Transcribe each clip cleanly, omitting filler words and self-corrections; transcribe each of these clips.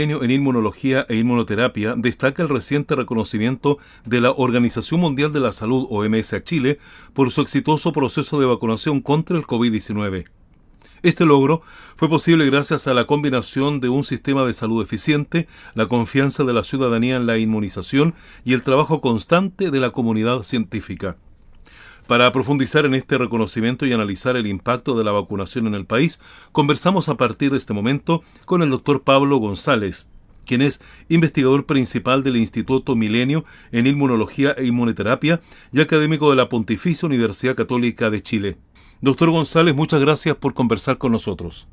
En inmunología e inmunoterapia destaca el reciente reconocimiento de la Organización Mundial de la Salud, OMS, a Chile por su exitoso proceso de vacunación contra el COVID-19. Este logro fue posible gracias a la combinación de un sistema de salud eficiente, la confianza de la ciudadanía en la inmunización y el trabajo constante de la comunidad científica. Para profundizar en este reconocimiento y analizar el impacto de la vacunación en el país, conversamos a partir de este momento con el doctor Pablo González, quien es investigador principal del Instituto Milenio en Inmunología e Inmunoterapia y académico de la Pontificia Universidad Católica de Chile. Doctor González, muchas gracias por conversar con nosotros.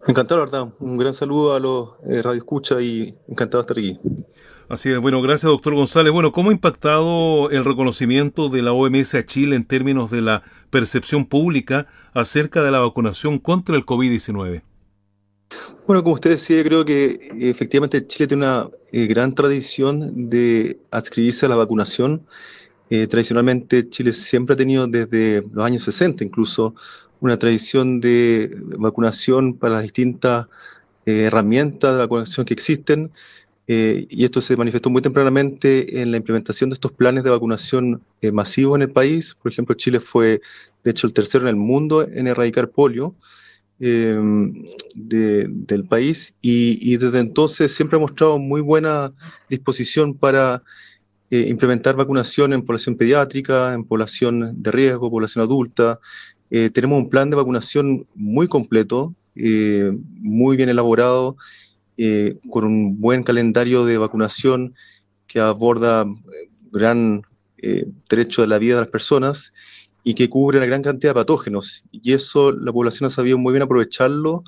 Encantado, la verdad. Un gran saludo a los radioescuchas y encantado de estar aquí. Así es, bueno, gracias doctor González. Bueno, ¿cómo ha impactado el reconocimiento de la OMS a Chile en términos de la percepción pública acerca de la vacunación contra el COVID-19? Bueno, como usted decía, creo que efectivamente Chile tiene una gran tradición de adscribirse a la vacunación. Tradicionalmente Chile siempre ha tenido desde los años 60 incluso una tradición de vacunación para las distintas herramientas de vacunación que existen. Y esto se manifestó muy tempranamente en la implementación de estos planes de vacunación masivos en el país. Por ejemplo, Chile fue, de hecho, el tercero en el mundo en erradicar polio eh, del país y desde entonces siempre ha mostrado muy buena disposición para implementar vacunación en población pediátrica, en población de riesgo, población adulta. Tenemos un plan de vacunación muy completo, muy bien elaborado, con un buen calendario de vacunación que aborda gran derecho de la vida de las personas y que cubre una gran cantidad de patógenos. Y eso la población ha sabido muy bien aprovecharlo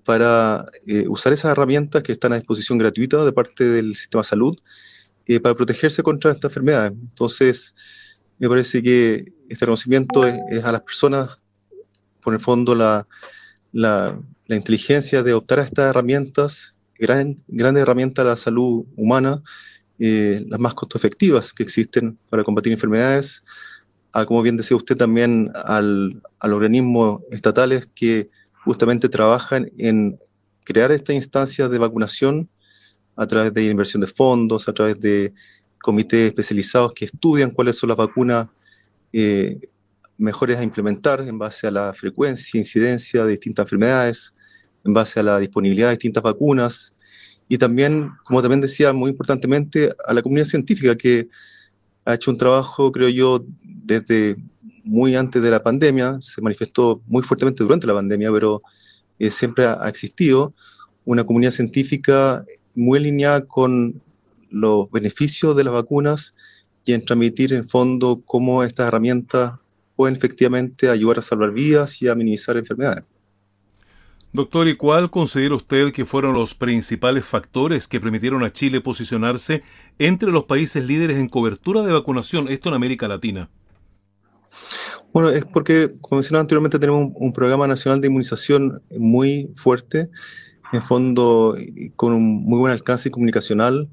para usar esas herramientas que están a disposición gratuita de parte del sistema de salud para protegerse contra estas enfermedades. Entonces, me parece que este reconocimiento es a las personas, por el fondo, la inteligencia de optar a estas herramientas, grandes herramientas de la salud humana, las más costo efectivas que existen para combatir enfermedades, como bien decía usted, también al organismos estatales que justamente trabajan en crear estas instancias de vacunación a través de inversión de fondos, a través de comités especializados que estudian cuáles son las vacunas mejores a implementar en base a la frecuencia, incidencia de distintas enfermedades, en base a la disponibilidad de distintas vacunas y también, como también decía muy importantemente, a la comunidad científica que ha hecho un trabajo, creo yo, desde muy antes de la pandemia, se manifestó muy fuertemente durante la pandemia, pero siempre ha existido una comunidad científica muy alineada con los beneficios de las vacunas y en transmitir en fondo cómo estas herramientas pueden efectivamente ayudar a salvar vidas y a minimizar enfermedades. Doctor, ¿y cuál considera usted que fueron los principales factores que permitieron a Chile posicionarse entre los países líderes en cobertura de vacunación, esto en América Latina? Bueno, es porque, como mencionaba anteriormente, tenemos un programa nacional de inmunización muy fuerte, en fondo con un muy buen alcance comunicacional,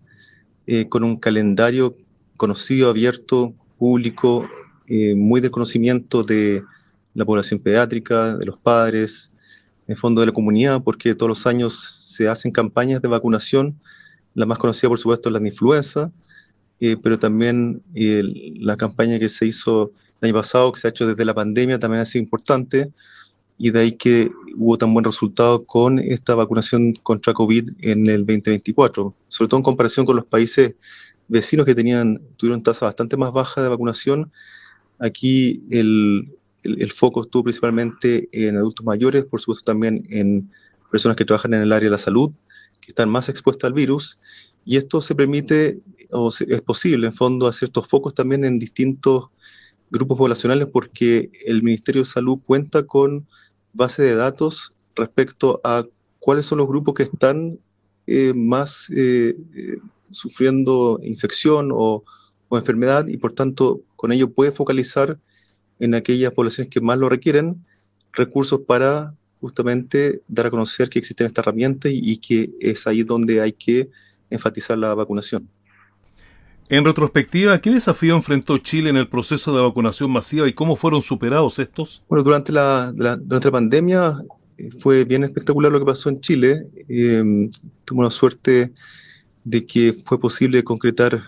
con un calendario conocido, abierto, público, muy de conocimiento de la población pediátrica, de los padres, en fondo de la comunidad, porque todos los años se hacen campañas de vacunación. La más conocida, por supuesto, es la de influenza, pero también la campaña que se hizo el año pasado, que se ha hecho desde la pandemia, también ha sido importante, y de ahí que hubo tan buen resultado con esta vacunación contra COVID en el 2024, sobre todo en comparación con los países vecinos que tuvieron tasas bastante más bajas de vacunación. Aquí el foco estuvo principalmente en adultos mayores, por supuesto también en personas que trabajan en el área de la salud, que están más expuestas al virus, y esto se permite, es posible en fondo hacer estos focos también en distintos grupos poblacionales porque el Ministerio de Salud cuenta con base de datos respecto a cuáles son los grupos que están más sufriendo infección o enfermedad y por tanto con ello puede focalizar en aquellas poblaciones que más lo requieren recursos para justamente dar a conocer que existen estas herramientas y que es ahí donde hay que enfatizar la vacunación. En retrospectiva, ¿qué desafío enfrentó Chile en el proceso de vacunación masiva y cómo fueron superados estos? Bueno, durante la pandemia fue bien espectacular lo que pasó en Chile. Tuvimos la suerte de que fue posible concretar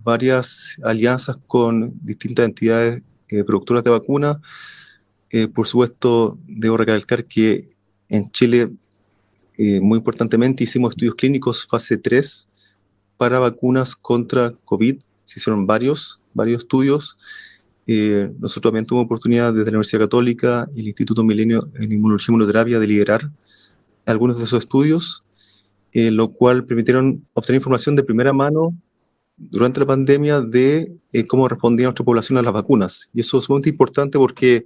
varias alianzas con distintas entidades productoras de vacunas. Por supuesto, debo recalcar que en Chile, muy importantemente, hicimos estudios clínicos fase 3 para vacunas contra COVID. Se hicieron varios estudios. Nosotros también tuvimos oportunidad desde la Universidad Católica y el Instituto Milenio en Inmunología y Inmunoterapia de liderar algunos de esos estudios, lo cual permitieron obtener información de primera mano durante la pandemia de cómo respondía nuestra población a las vacunas. Y eso es sumamente importante porque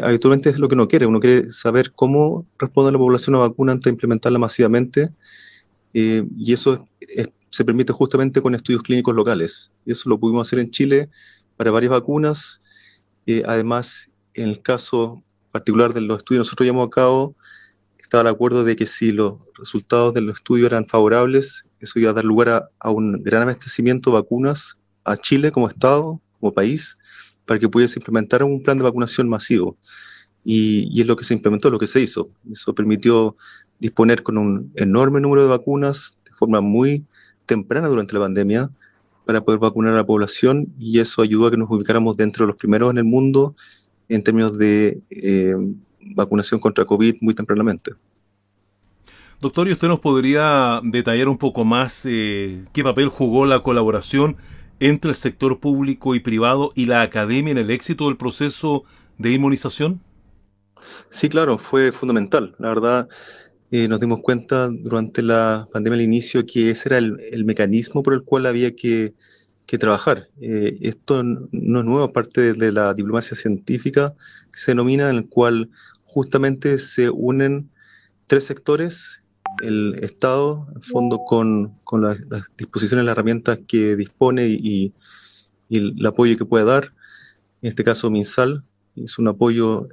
habitualmente es lo que uno quiere saber cómo responde la población a la vacuna antes de implementarla masivamente, y eso se permite justamente con estudios clínicos locales. Y eso lo pudimos hacer en Chile para varias vacunas. Además, en el caso particular de los estudios que nosotros llevamos a cabo, estaba el acuerdo de que si los resultados de los estudios eran favorables, eso iba a dar lugar a un gran abastecimiento de vacunas a Chile como Estado, como país, para que pudiese implementar un plan de vacunación masivo. Y es lo que se implementó, lo que se hizo. Eso permitió disponer con un enorme número de vacunas de forma muy temprana durante la pandemia para poder vacunar a la población, y eso ayudó a que nos ubicáramos dentro de los primeros en el mundo en términos de vacunación contra COVID muy tempranamente. Doctor, ¿y usted nos podría detallar un poco más qué papel jugó la colaboración entre el sector público y privado y la academia en el éxito del proceso de inmunización? Sí, claro, fue fundamental. La verdad, nos dimos cuenta durante la pandemia al inicio que ese era el mecanismo por el cual había que trabajar. Esto no es nuevo, aparte de la diplomacia científica que se denomina, en el cual justamente se unen tres sectores: el Estado, en fondo, con las disposiciones, las herramientas que dispone y el apoyo que puede dar. En este caso, MinSal es un apoyo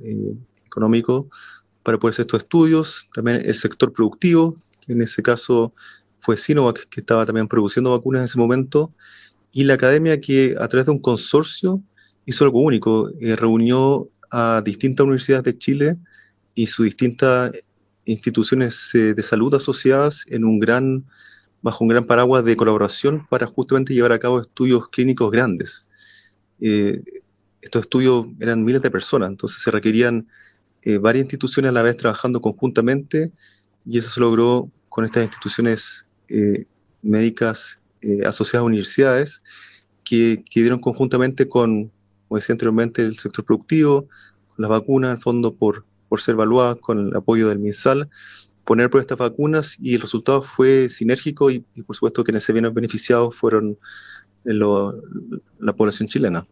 económico para poder hacer estos estudios. También el sector productivo, que en ese caso fue Sinovac, que estaba también produciendo vacunas en ese momento, y la academia, que a través de un consorcio hizo algo único: reunió a distintas universidades de Chile y sus distintas instituciones de salud asociadas bajo un gran paraguas de colaboración para justamente llevar a cabo estudios clínicos grandes. Eh, Estos estudios eran miles de personas, entonces se requerían varias instituciones a la vez trabajando conjuntamente, y eso se logró con estas instituciones médicas asociadas a universidades que dieron conjuntamente con, como decía anteriormente, el sector productivo, con las vacunas, en fondo por ser evaluadas con el apoyo del MinSal, poner por estas vacunas, y el resultado fue sinérgico, y por supuesto quienes se vieron beneficiados fueron la población chilena.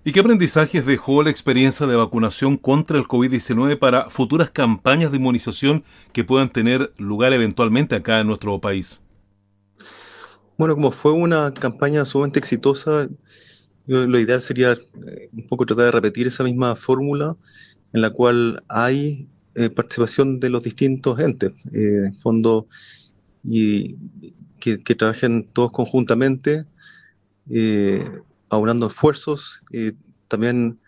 ¿Y qué aprendizajes dejó la experiencia de vacunación contra el COVID-19 para futuras campañas de inmunización que puedan tener lugar eventualmente acá en nuestro país? Bueno, como fue una campaña sumamente exitosa, lo ideal sería un poco tratar de repetir esa misma fórmula en la cual hay participación de los distintos entes, en fondo, y que trabajen todos conjuntamente, eh, aunando esfuerzos. También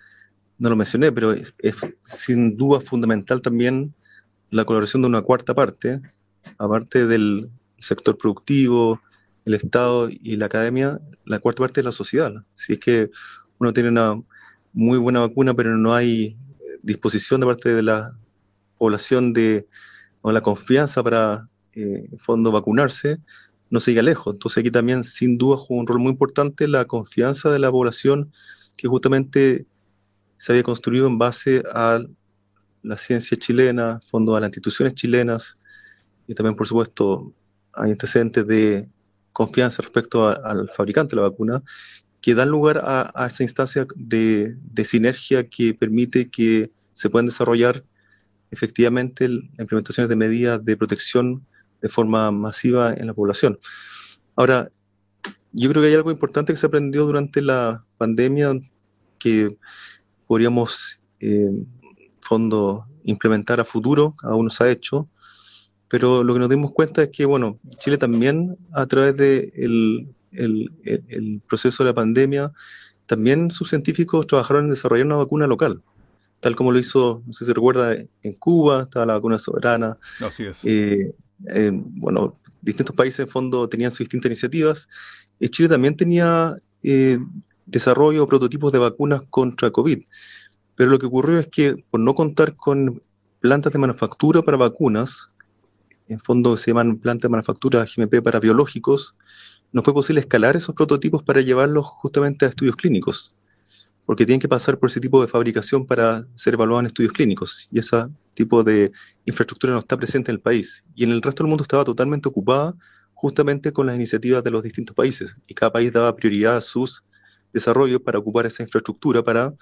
no lo mencioné, pero es sin duda fundamental también la colaboración de una cuarta parte, aparte del sector productivo, el Estado y la academia. La cuarta parte es la sociedad. Si es que uno tiene una muy buena vacuna, pero no hay disposición de parte de la población o la confianza para, en fondo, vacunarse, no se llega lejos. Entonces aquí también, sin duda, juega un rol muy importante la confianza de la población, que justamente se había construido en base a la ciencia chilena, en fondo a las instituciones chilenas, y también, por supuesto, hay antecedentes de confianza respecto al fabricante de la vacuna, que dan lugar a esa instancia de sinergia que permite que se puedan desarrollar efectivamente las implementaciones de medidas de protección de forma masiva en la población. Ahora, yo creo que hay algo importante que se aprendió durante la pandemia que podríamos, fondo, implementar a futuro. Aún no se ha hecho, pero lo que nos dimos cuenta es que, bueno, Chile también, a través del el proceso de la pandemia, también sus científicos trabajaron en desarrollar una vacuna local. tal como lo hizo, no sé si se recuerda, en Cuba, estaba la vacuna soberana. Así es. Bueno, distintos países en fondo tenían sus distintas iniciativas. Chile también tenía desarrollo o prototipos de vacunas contra COVID, pero lo que ocurrió es que por no contar con plantas de manufactura para vacunas, en fondo se llaman plantas de manufactura GMP para biológicos, no fue posible escalar esos prototipos para llevarlos justamente a estudios clínicos, porque tienen que pasar por ese tipo de fabricación para ser evaluados en estudios clínicos, y ese tipo de infraestructura no está presente en el país. Y en el resto del mundo estaba totalmente ocupada justamente con las iniciativas de los distintos países, y cada país daba prioridad a sus desarrollos para ocupar esa infraestructura para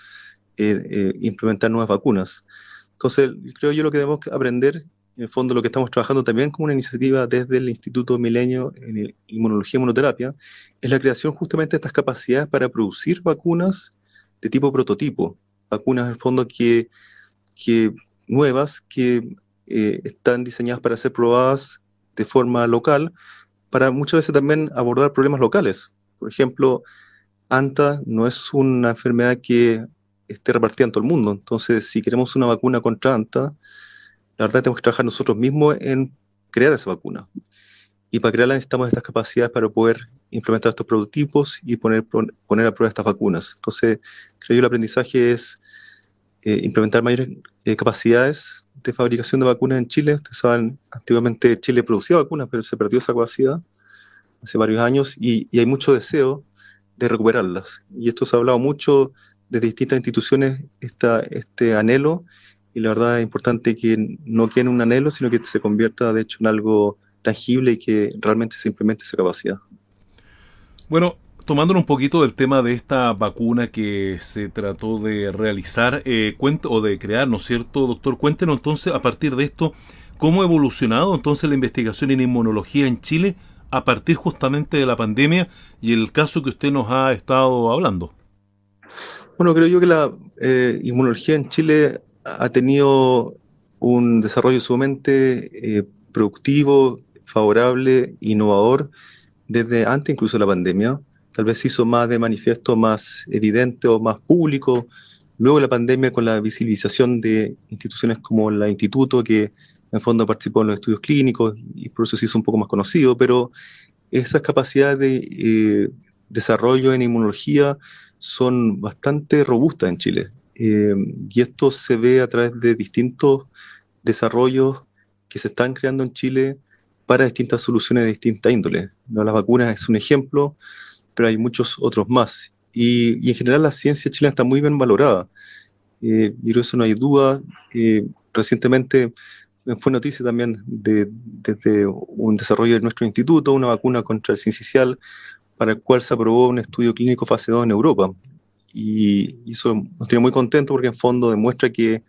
implementar nuevas vacunas. Entonces, creo yo lo que debemos aprender, en el fondo lo que estamos trabajando también como una iniciativa desde el Instituto Milenio en Inmunología y Inmunoterapia, es la creación justamente de estas capacidades para producir vacunas de tipo prototipo, vacunas en el fondo que nuevas, que están diseñadas para ser probadas de forma local, para muchas veces también abordar problemas locales. Por ejemplo, ANTA no es una enfermedad que esté repartida en todo el mundo. Entonces, si queremos una vacuna contra ANTA, la verdad tenemos que trabajar nosotros mismos en crear esa vacuna. Y para crearla necesitamos estas capacidades para poder implementar estos prototipos y poner a prueba estas vacunas. Entonces, creo yo el aprendizaje es implementar mayores capacidades de fabricación de vacunas en Chile. Ustedes saben, antiguamente Chile producía vacunas, pero se perdió esa capacidad hace varios años y hay mucho deseo de recuperarlas. Y esto se ha hablado mucho desde distintas instituciones, este anhelo, y la verdad es importante que no quede en un anhelo, sino que se convierta de hecho en algo tangible y que realmente se implemente esa capacidad. Bueno, tomándonos un poquito del tema de esta vacuna que se trató de realizar o de crear, ¿no es cierto, doctor? Cuéntenos entonces, a partir de esto, cómo ha evolucionado entonces la investigación en inmunología en Chile a partir justamente de la pandemia y el caso que usted nos ha estado hablando. Bueno, creo yo que la inmunología en Chile ha tenido un desarrollo sumamente productivo, favorable, innovador, desde antes incluso de la pandemia. Tal vez se hizo más de manifiesto, más evidente o más público. Luego de la pandemia, con la visibilización de instituciones como el Instituto, que en el fondo participó en los estudios clínicos y por eso se hizo un poco más conocido, pero esas capacidades de desarrollo en inmunología son bastante robustas en Chile. Y esto se ve a través de distintos desarrollos que se están creando en Chile para distintas soluciones de distinta índole. ¿No? Las vacunas es un ejemplo, pero hay muchos otros más. Y en general la ciencia chilena está muy bien valorada. Y de eso no hay duda. Recientemente fue noticia también desde un desarrollo de nuestro instituto, una vacuna contra el sincicial, para el cual se aprobó un estudio clínico fase 2 en Europa. Y eso nos tiene muy contentos porque en fondo demuestra que,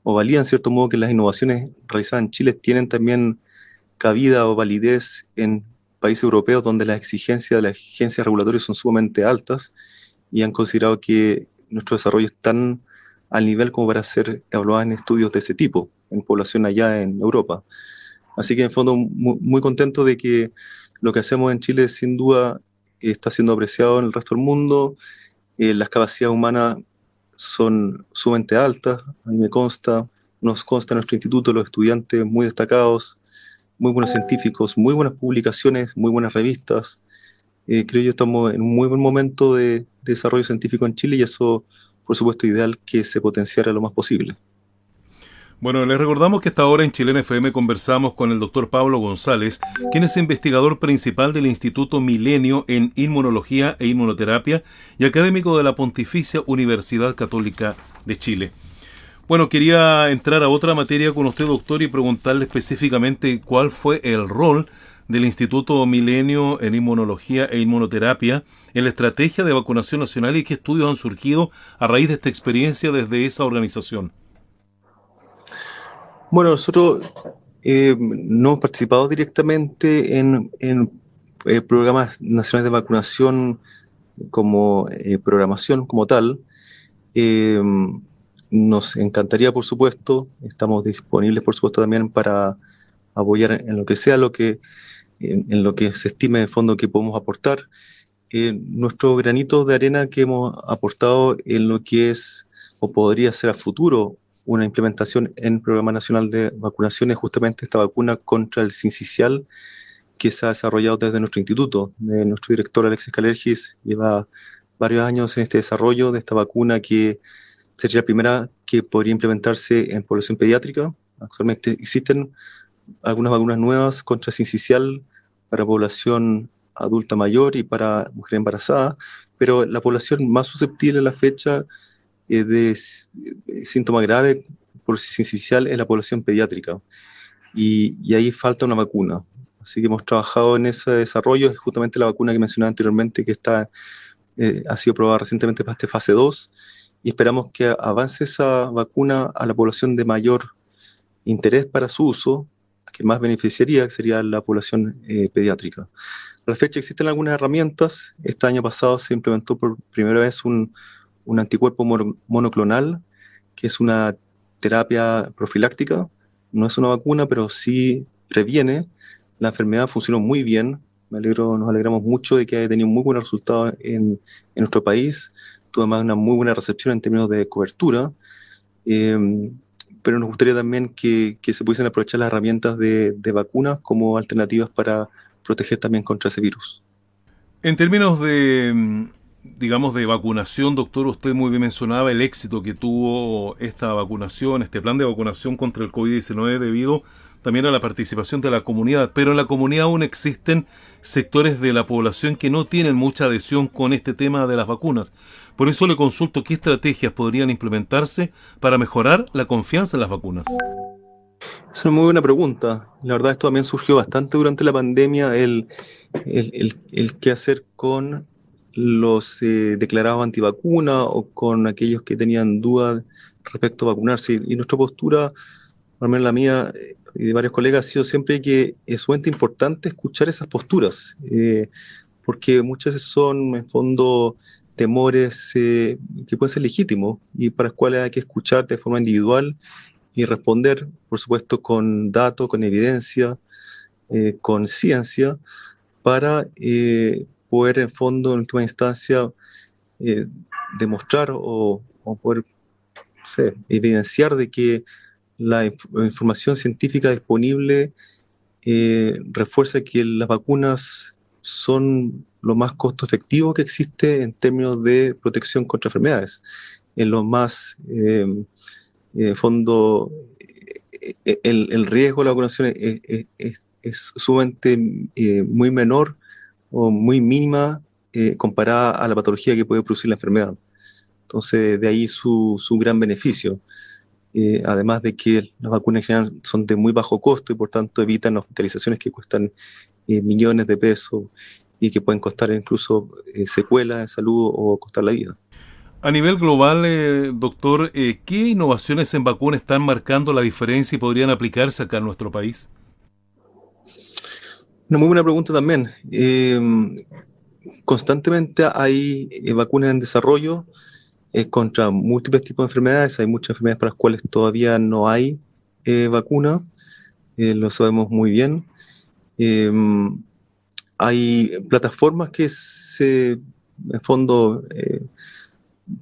o valida en cierto modo, que las innovaciones realizadas en Chile tienen también cabida o validez en países europeos donde las exigencias de las agencias regulatorias son sumamente altas y han considerado que nuestro desarrollo es tan al nivel como para ser evaluado en estudios de ese tipo, en población allá en Europa. Así que en fondo muy contento de que lo que hacemos en Chile sin duda está siendo apreciado en el resto del mundo. Las capacidades humanas son sumamente altas, a mí me consta, nos consta en nuestro instituto, los estudiantes muy destacados, muy buenos científicos, muy buenas publicaciones, muy buenas revistas. Creo yo estamos en un muy buen momento de desarrollo científico en Chile y eso, por supuesto, ideal que se potenciara lo más posible. Bueno, les recordamos que hasta ahora en Chilena FM conversamos con el doctor Pablo González, quien es investigador principal del Instituto Milenio en Inmunología e Inmunoterapia y académico de la Pontificia Universidad Católica de Chile. Bueno, quería entrar a otra materia con usted, doctor, y preguntarle específicamente cuál fue el rol del Instituto Milenio en Inmunología e Inmunoterapia en la estrategia de vacunación nacional y qué estudios han surgido a raíz de esta experiencia desde esa organización. Bueno, nosotros no hemos participado directamente en programas nacionales de vacunación como programación como tal. Eh, Nos encantaría, por supuesto, estamos disponibles, por supuesto, también para apoyar en lo que sea, en lo que se estime de fondo que podemos aportar. Nuestro granito de arena que hemos aportado en lo que es o podría ser a futuro una implementación en el Programa Nacional de Vacunación es justamente esta vacuna contra el sincicial que se ha desarrollado desde nuestro instituto. Nuestro director Alexis Calergis lleva varios años en este desarrollo de esta vacuna que sería la primera que podría implementarse en población pediátrica. Actualmente existen algunas vacunas nuevas contra sincicial para población adulta mayor y para mujer embarazada, pero la población más susceptible a la fecha de síntoma grave por sincicial es la población pediátrica y ahí falta una vacuna. Así que hemos trabajado en ese desarrollo, es justamente la vacuna que mencionaba anteriormente que ha sido probada recientemente para esta fase 2 y esperamos que avance esa vacuna a la población de mayor interés para su uso, que más beneficiaría, que sería la población pediátrica. A la fecha existen algunas herramientas. Este año pasado se implementó por primera vez un anticuerpo monoclonal, que es una terapia profiláctica. No es una vacuna, pero sí previene. La enfermedad funcionó muy bien. Nos alegramos mucho de que haya tenido muy buenos resultados en nuestro país. Tuvo además una muy buena recepción en términos de cobertura. Pero nos gustaría también que se pudiesen aprovechar las herramientas de vacunas como alternativas para proteger también contra ese virus. En términos de, digamos, de vacunación, doctor, usted muy bien mencionaba el éxito que tuvo esta vacunación, este plan de vacunación contra el COVID-19 debido también a la participación de la comunidad, pero en la comunidad aún existen sectores de la población que no tienen mucha adhesión con este tema de las vacunas. Por eso le consulto qué estrategias podrían implementarse para mejorar la confianza en las vacunas. Es una muy buena pregunta. La verdad, esto también surgió bastante durante la pandemia, el qué hacer con los declarados antivacuna o con aquellos que tenían dudas respecto a vacunarse. Y nuestra postura, al menos la mía y de varios colegas, ha sido siempre que es sumamente importante escuchar esas posturas, porque muchas veces son, en fondo, temores que pueden ser legítimos y para los cuales hay que escuchar de forma individual y responder, por supuesto, con datos, con evidencia, con ciencia, para poder, en fondo, en última instancia, eh, demostrar o poder, no sé, evidenciar de que la información científica disponible refuerza que las vacunas son lo más costo efectivo que existe en términos de protección contra enfermedades, en lo más fondo, el riesgo de la vacunación es sumamente muy menor o muy mínima comparada a la patología que puede producir la enfermedad. Entonces, de ahí su gran beneficio. Además de que las vacunas en general son de muy bajo costo y por tanto evitan hospitalizaciones que cuestan millones de pesos y que pueden costar incluso secuelas de salud o costar la vida. A nivel global, doctor, ¿qué innovaciones en vacunas están marcando la diferencia y podrían aplicarse acá en nuestro país? Una muy buena pregunta también. Constantemente hay vacunas en desarrollo contra múltiples tipos de enfermedades. Hay muchas enfermedades para las cuales todavía no hay vacuna, lo sabemos muy bien. Eh, Hay plataformas que en fondo,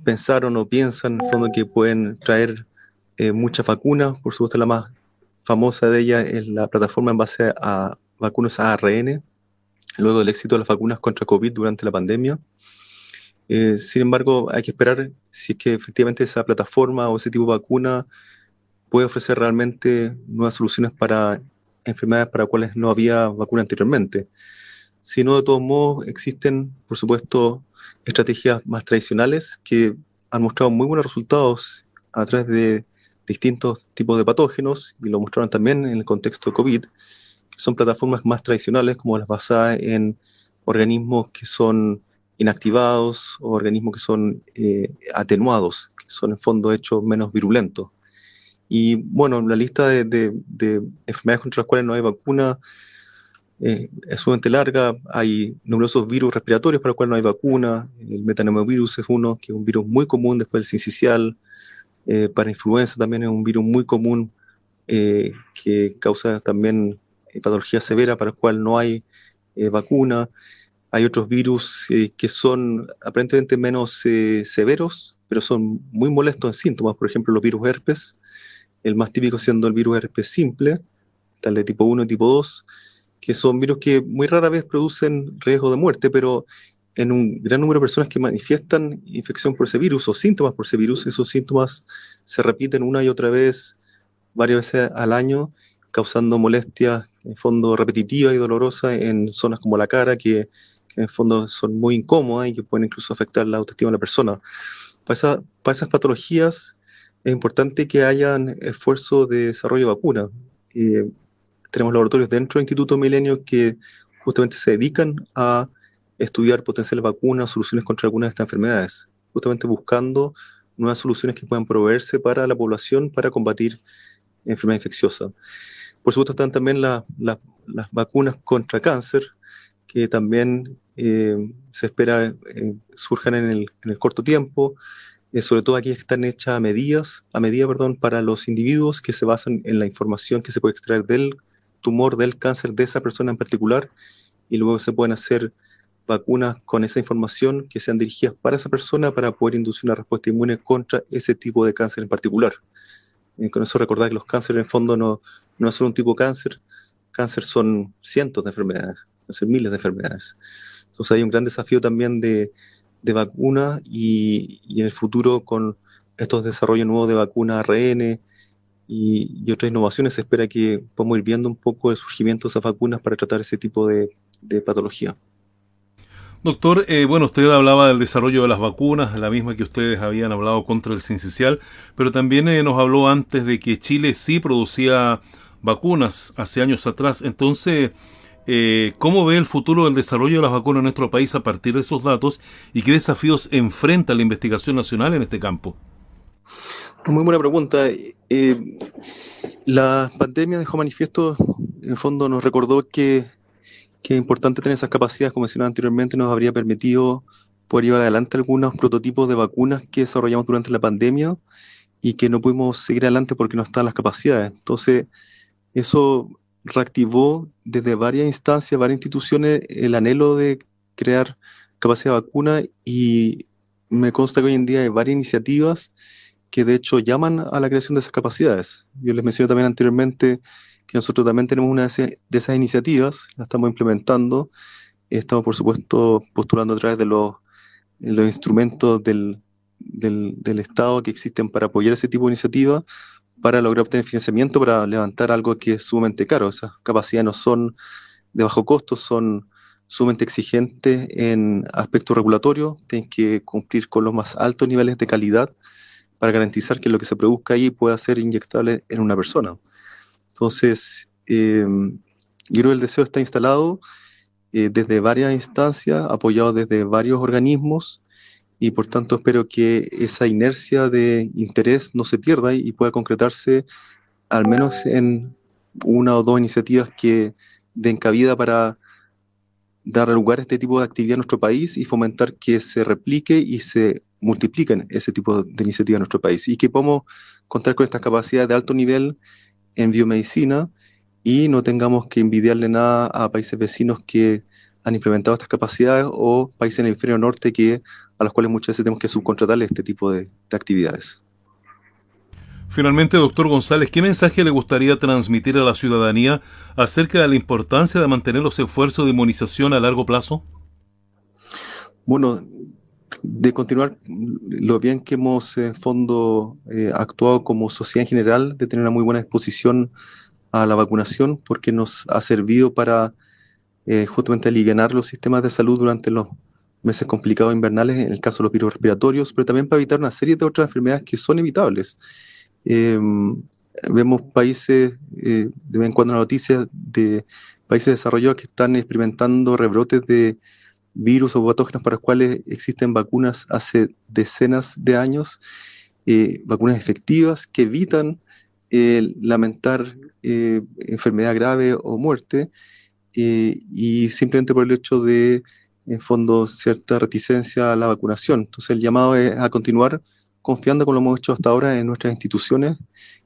pensaron o piensan, en fondo, que pueden traer muchas vacunas. Por supuesto, la más famosa de ellas es la plataforma en base a vacunas ARN, luego del éxito de las vacunas contra COVID durante la pandemia. Sin embargo, hay que esperar si es que efectivamente esa plataforma o ese tipo de vacuna puede ofrecer realmente nuevas soluciones para enfermedades para las cuales no había vacuna anteriormente. Si no, de todos modos, existen, por supuesto, estrategias más tradicionales que han mostrado muy buenos resultados a través de distintos tipos de patógenos, y lo mostraron también en el contexto de COVID, que son plataformas más tradicionales, como las basadas en organismos que son inactivados o organismos que son atenuados, que son en fondo hechos menos virulentos. Y bueno, la lista de enfermedades contra las cuales no hay vacuna es sumamente larga. Hay numerosos virus respiratorios para los cuales no hay vacuna. El metapneumovirus es uno, que es un virus muy común después del sincicial. Para influenza también es un virus muy común que causa también patología severa para el cual no hay vacuna. Hay otros virus que son aparentemente menos severos, pero son muy molestos en síntomas. Por ejemplo, los virus herpes, el más típico siendo el virus herpes simple, tal de tipo 1 y tipo 2, que son virus que muy rara vez producen riesgo de muerte, pero en un gran número de personas que manifiestan infección por ese virus o síntomas por ese virus, esos síntomas se repiten una y otra vez, varias veces al año, causando molestias en fondo repetitivas y dolorosas en zonas como la cara, que en el fondo son muy incómodas y que pueden incluso afectar la autoestima de la persona. Para esas patologías es importante que hayan esfuerzos de desarrollo de vacunas. Tenemos laboratorios dentro del Instituto Milenio que justamente se dedican a estudiar potenciales vacunas, soluciones contra algunas de estas enfermedades, justamente buscando nuevas soluciones que puedan proveerse para la población para combatir enfermedades infecciosas. Por supuesto están también las vacunas contra cáncer, que también se espera surjan en el corto tiempo, sobre todo aquellas que están hechas a medida, para los individuos, que se basan en la información que se puede extraer del tumor, del cáncer de esa persona en particular, y luego se pueden hacer vacunas con esa información que sean dirigidas para esa persona para poder inducir una respuesta inmune contra ese tipo de cáncer en particular. Con eso recordar que los cánceres en el fondo no es solo un tipo de cáncer son cientos de enfermedades, son miles de enfermedades. Entonces hay un gran desafío también de vacuna y en el futuro con estos desarrollos nuevos de vacuna ARN y otras innovaciones se espera que podamos ir viendo un poco el surgimiento de esas vacunas para tratar ese tipo de patología. Doctor, bueno, usted hablaba del desarrollo de las vacunas, la misma que ustedes habían hablado contra el sincicial, pero también nos habló antes de que Chile sí producía vacunas hace años atrás. Entonces, ¿cómo ve el futuro del desarrollo de las vacunas en nuestro país a partir de esos datos y qué desafíos enfrenta la investigación nacional en este campo? Muy buena pregunta. La pandemia dejó manifiesto, en el fondo nos recordó que es importante tener esas capacidades, como mencionaba anteriormente, nos habría permitido poder llevar adelante algunos prototipos de vacunas que desarrollamos durante la pandemia y que no pudimos seguir adelante porque no estaban las capacidades. Entonces, eso reactivó desde varias instancias, varias instituciones, el anhelo de crear capacidad de vacuna y me consta que hoy en día hay varias iniciativas que de hecho llaman a la creación de esas capacidades. Yo les mencioné también anteriormente que nosotros también tenemos una de esas iniciativas, la estamos implementando, estamos por supuesto postulando a través de los instrumentos del Estado que existen para apoyar ese tipo de iniciativas, para lograr obtener financiamiento, para levantar algo que es sumamente caro. Esas capacidades no son de bajo costo, son sumamente exigentes en aspectos regulatorios, tienen que cumplir con los más altos niveles de calidad para garantizar que lo que se produzca ahí pueda ser inyectable en una persona. Entonces, yo creo que el deseo está instalado desde varias instancias, apoyado desde varios organismos, y por tanto espero que esa inercia de interés no se pierda y pueda concretarse al menos en una o dos iniciativas que den cabida para dar lugar a este tipo de actividad en nuestro país y fomentar que se replique y se multipliquen ese tipo de iniciativas en nuestro país y que podamos contar con estas capacidades de alto nivel en biomedicina y no tengamos que envidiarle nada a países vecinos que han implementado estas capacidades o países en el hemisferio norte a los cuales muchas veces tenemos que subcontratarle este tipo de actividades. Finalmente, doctor González, ¿qué mensaje le gustaría transmitir a la ciudadanía acerca de la importancia de mantener los esfuerzos de inmunización a largo plazo? Bueno, de continuar lo bien que hemos en fondo actuado como sociedad en general, de tener una muy buena exposición a la vacunación, porque nos ha servido para justamente alivianar los sistemas de salud durante los meses complicados invernales, en el caso de los virus respiratorios, pero también para evitar una serie de otras enfermedades que son evitables. Vemos países, de vez en cuando noticias de países desarrollados que están experimentando rebrotes de virus o patógenos para los cuales existen vacunas hace decenas de años, vacunas efectivas que evitan lamentar enfermedad grave o muerte, y simplemente por el hecho de, en fondo, cierta reticencia a la vacunación. Entonces el llamado es a continuar confiando, como lo hemos hecho hasta ahora, en nuestras instituciones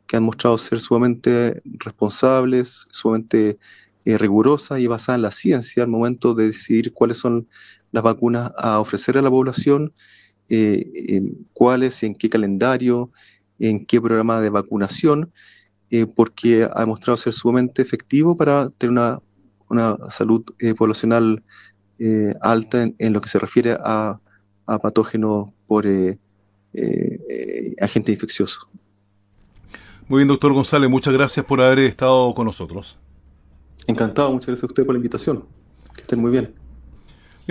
que han mostrado ser sumamente responsables, sumamente rigurosa y basada en la ciencia al momento de decidir cuáles son las vacunas a ofrecer a la población, cuáles, en qué calendario, en qué programa de vacunación, porque ha demostrado ser sumamente efectivo para tener una salud poblacional alta en lo que se refiere a patógenos por agente infeccioso. Muy bien, doctor González, muchas gracias por haber estado con nosotros. Encantado, muchas gracias a usted por la invitación. Que estén muy bien.